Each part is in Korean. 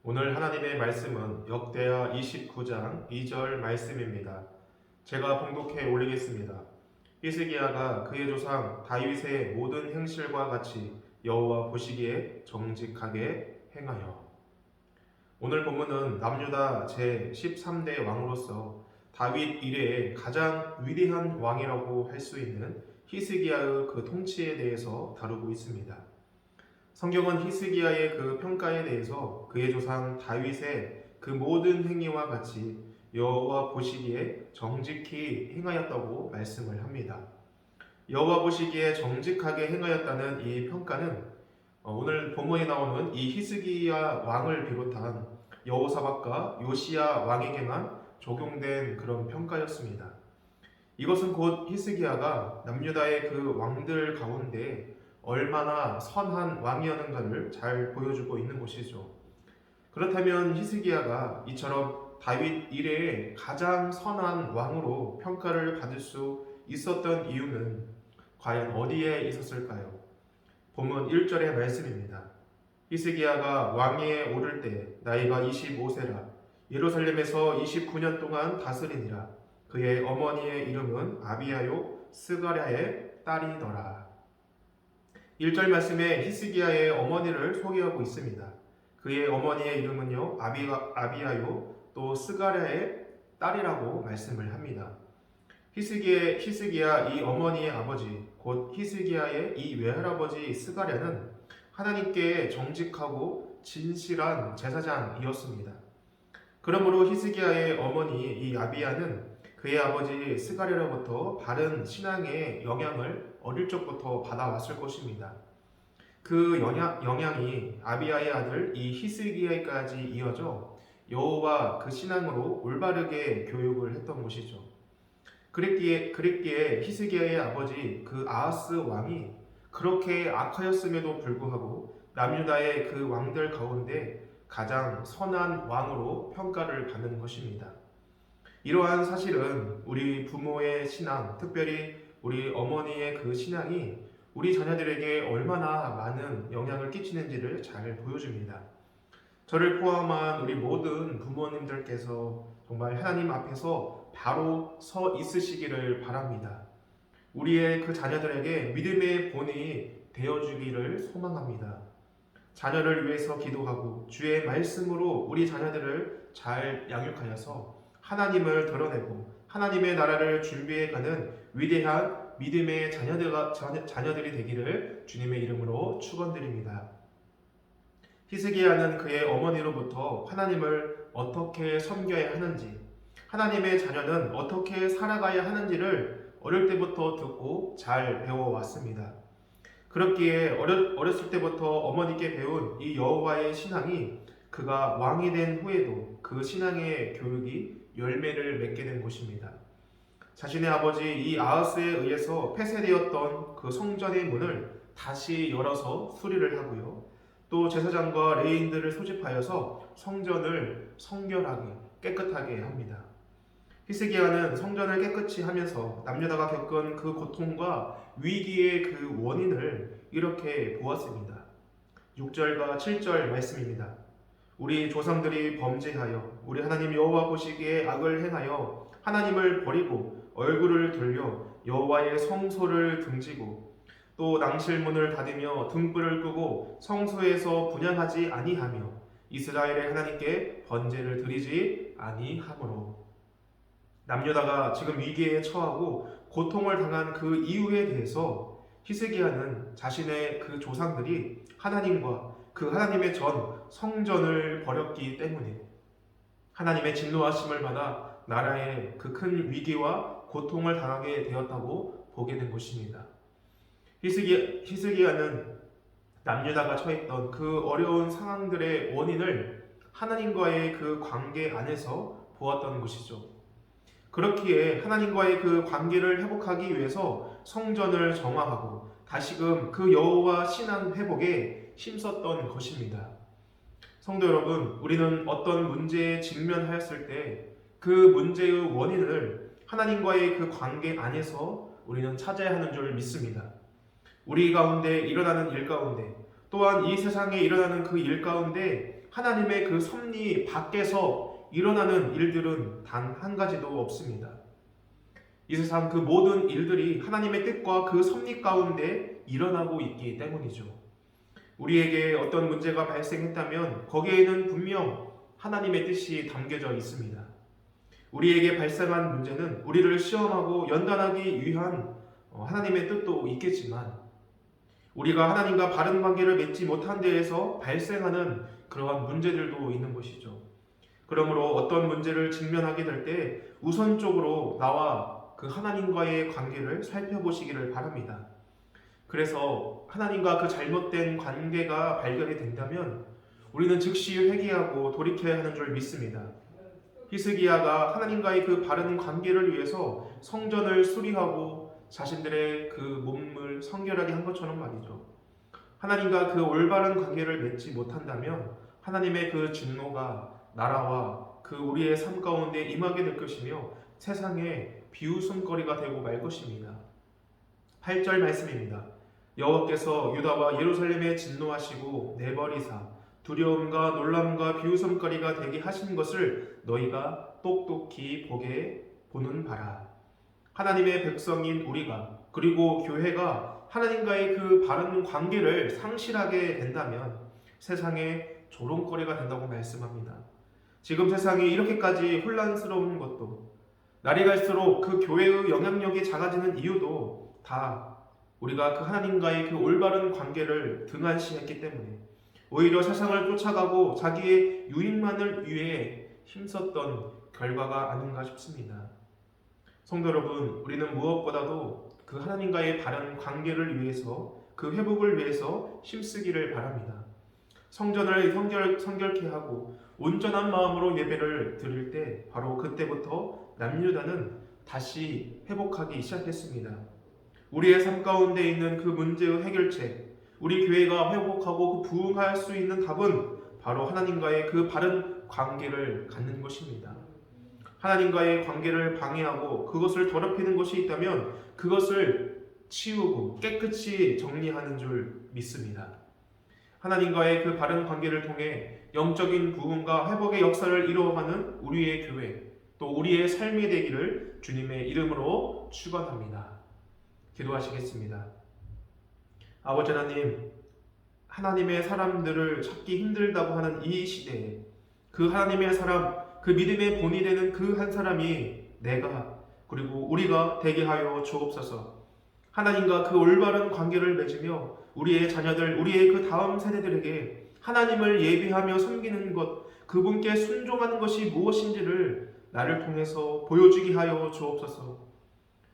오늘 하나님의 말씀은 역대하 29장 2절 말씀입니다. 제가 봉독해 올리겠습니다. 히스기야가 그의 조상 다윗의 모든 행실과 같이 여호와 보시기에 정직하게 행하여. 오늘 본문은 남유다 제13대 왕으로서 다윗 이래의 가장 위대한 왕이라고 할 수 있는 히스기야의 그 통치에 대해서 다루고 있습니다. 성경은 히스기야의 그 평가에 대해서 그의 조상 다윗의 그 모든 행위와 같이 여호와 보시기에 정직히 행하였다고 말씀을 합니다. 여호와 보시기에 정직하게 행하였다는 이 평가는 오늘 본문에 나오는 이 히스기야 왕을 비롯한 여호사밧과 요시야 왕에게만 적용된 그런 평가였습니다. 이것은 곧 히스기야가 남유다의 그 왕들 가운데 얼마나 선한 왕이었는가를 잘 보여주고 있는 것이죠. 그렇다면 히스기야가 이처럼 다윗 이래의 가장 선한 왕으로 평가를 받을 수 있었던 이유는 과연 어디에 있었을까요? 본문 1절의 말씀입니다. 히스기야가 왕위에 오를 때 나이가 25세라 예루살렘에서 29년 동안 다스리니라. 그의 어머니의 이름은 아비야요 스가랴의 딸이더라. 1절 말씀에 히스기야의 어머니를 소개하고 있습니다. 그의 어머니의 이름은요 아비야요 또 스가랴의 딸이라고 말씀을 합니다. 히스기야 이 어머니의 아버지 곧 히스기야의 이 외할아버지 스가랴는 하나님께 정직하고 진실한 제사장이었습니다. 그러므로 히스기야의 어머니 이 아비야는 그의 아버지 스가랴로부터 바른 신앙의 영향을 어릴 적부터 받아왔을 것입니다. 그 영향이 아비야의 아들 이 히스기야까지 이어져 여호와 그 신앙으로 올바르게 교육을 했던 것이죠. 그랬기에 히스기야의 아버지 그 아하스 왕이 그렇게 악하였음에도 불구하고 남유다의 그 왕들 가운데 가장 선한 왕으로 평가를 받는 것입니다. 이러한 사실은 우리 부모의 신앙, 특별히 우리 어머니의 그 신앙이 우리 자녀들에게 얼마나 많은 영향을 끼치는지를 잘 보여줍니다. 저를 포함한 우리 모든 부모님들께서 정말 하나님 앞에서 바로 서 있으시기를 바랍니다. 우리의 그 자녀들에게 믿음의 본이 되어주기를 소망합니다. 자녀를 위해서 기도하고 주의 말씀으로 우리 자녀들을 잘 양육하여서 하나님을 드러내고 하나님의 나라를 준비해가는 위대한 믿음의 자녀들이 되기를 주님의 이름으로 축원드립니다. 히스기야는 그의 어머니로부터 하나님을 어떻게 섬겨야 하는지, 하나님의 자녀는 어떻게 살아가야 하는지를 어릴 때부터 듣고 잘 배워왔습니다. 그렇기에 어렸을 때부터 어머니께 배운 이 여호와의 신앙이 그가 왕이 된 후에도 그 신앙의 교육이 열매를 맺게 된 것입니다. 자신의 아버지 이 아하스에 의해서 폐쇄되었던 그 성전의 문을 다시 열어서 수리를 하고요. 또 제사장과 레위인들을 소집하여서 성전을 성결하게 깨끗하게 합니다. 히스기야는 성전을 깨끗이 하면서 남유다가 겪은 그 고통과 위기의 그 원인을 이렇게 보았습니다. 6절과 7절 말씀입니다. 우리 조상들이 범죄하여 우리 하나님 여호와 보시기에 악을 행하여 하나님을 버리고 얼굴을 돌려 여호와의 성소를 등지고 또 낭실문을 닫으며 등불을 끄고 성소에서 분향하지 아니하며 이스라엘의 하나님께 번제를 드리지 아니하므로. 남유다가 지금 위기에 처하고 고통을 당한 그 이유에 대해서 히스기야는 자신의 그 조상들이 하나님과 그 하나님의 전 성전을 버렸기 때문에 하나님의 진노하심을 받아 나라에 그 큰 위기와 고통을 당하게 되었다고 보게 된 것입니다. 히스기야는 남유다가 처했던 그 어려운 상황들의 원인을 하나님과의 그 관계 안에서 보았던 것이죠. 그렇기에 하나님과의 그 관계를 회복하기 위해서 성전을 정화하고 다시금 그 여호와 신앙 회복에 힘썼던 것입니다. 성도 여러분, 우리는 어떤 문제에 직면하였을 때 그 문제의 원인을 하나님과의 그 관계 안에서 우리는 찾아야 하는 줄 믿습니다. 우리 가운데 일어나는 일 가운데 또한 이 세상에 일어나는 그 일 가운데 하나님의 그 섭리 밖에서 일어나는 일들은 단 한 가지도 없습니다. 이 세상 그 모든 일들이 하나님의 뜻과 그 섭리 가운데 일어나고 있기 때문이죠. 우리에게 어떤 문제가 발생했다면 거기에는 분명 하나님의 뜻이 담겨져 있습니다. 우리에게 발생한 문제는 우리를 시험하고 연단하기 위한 하나님의 뜻도 있겠지만 우리가 하나님과 바른 관계를 맺지 못한 데에서 발생하는 그러한 문제들도 있는 것이죠. 그러므로 어떤 문제를 직면하게 될 때 우선적으로 나와 그 하나님과의 관계를 살펴보시기를 바랍니다. 그래서 하나님과 그 잘못된 관계가 발견이 된다면 우리는 즉시 회개하고 돌이켜야 하는 줄 믿습니다. 히스기야가 하나님과의 그 바른 관계를 위해서 성전을 수리하고 자신들의 그 몸을 성결하게 한 것처럼 말이죠. 하나님과 그 올바른 관계를 맺지 못한다면 하나님의 그 진노가 나라와 그 우리의 삶 가운데 임하게 될 것이며 세상에 비웃음거리가 되고 말 것입니다. 8절 말씀입니다. 여호와께서 유다와 예루살렘에 진노하시고 내버리사 두려움과 놀람과 비웃음거리가 되게 하신 것을 너희가 똑똑히 보는 바라. 하나님의 백성인 우리가 그리고 교회가 하나님과의 그 바른 관계를 상실하게 된다면 세상에 조롱거리가 된다고 말씀합니다. 지금 세상이 이렇게까지 혼란스러운 것도 날이 갈수록 그 교회의 영향력이 작아지는 이유도 다 우리가 그 하나님과의 그 올바른 관계를 등한시했기 때문에 오히려 세상을 쫓아가고 자기의 유익만을 위해 힘썼던 결과가 아닌가 싶습니다. 성도 여러분, 우리는 무엇보다도 그 하나님과의 바른 관계를 위해서 그 회복을 위해서 힘쓰기를 바랍니다. 성전을 성결케 하고 온전한 마음으로 예배를 드릴 때 바로 그때부터 남유다는 다시 회복하기 시작했습니다. 우리의 삶 가운데 있는 그 문제의 해결책, 우리 교회가 회복하고 그 부흥할 수 있는 답은 바로 하나님과의 그 바른 관계를 갖는 것입니다. 하나님과의 관계를 방해하고 그것을 더럽히는 것이 있다면 그것을 치우고 깨끗이 정리하는 줄 믿습니다. 하나님과의 그 바른 관계를 통해 영적인 부흥과 회복의 역사를 이루어가는 우리의 교회, 또 우리의 삶이 되기를 주님의 이름으로 축원합니다. 기도하시겠습니다. 아버지 하나님, 하나님의 사람들을 찾기 힘들다고 하는 이 시대에 그 하나님의 사람, 그 믿음의 본이 되는 그 한 사람이 내가 그리고 우리가 되게 하여 주옵소서. 하나님과 그 올바른 관계를 맺으며 우리의 자녀들, 우리의 그 다음 세대들에게 하나님을 예배하며 섬기는 것, 그분께 순종하는 것이 무엇인지를 나를 통해서 보여주게 하여 주옵소서.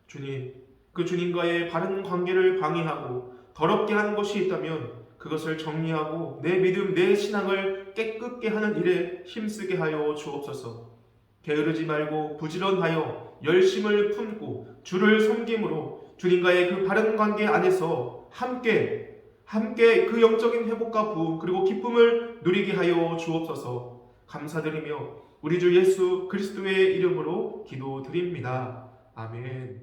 주님, 그 주님과의 바른 관계를 방해하고 더럽게 하는 것이 있다면 그것을 정리하고 내 믿음, 내 신앙을 깨끗게 하는 일에 힘쓰게 하여 주옵소서. 게으르지 말고 부지런하여 열심을 품고 주를 섬김으로 주님과의 그 바른 관계 안에서 함께 그 영적인 회복과 부흥 그리고 기쁨을 누리게 하여 주옵소서. 감사드리며 우리 주 예수 그리스도의 이름으로 기도드립니다. 아멘.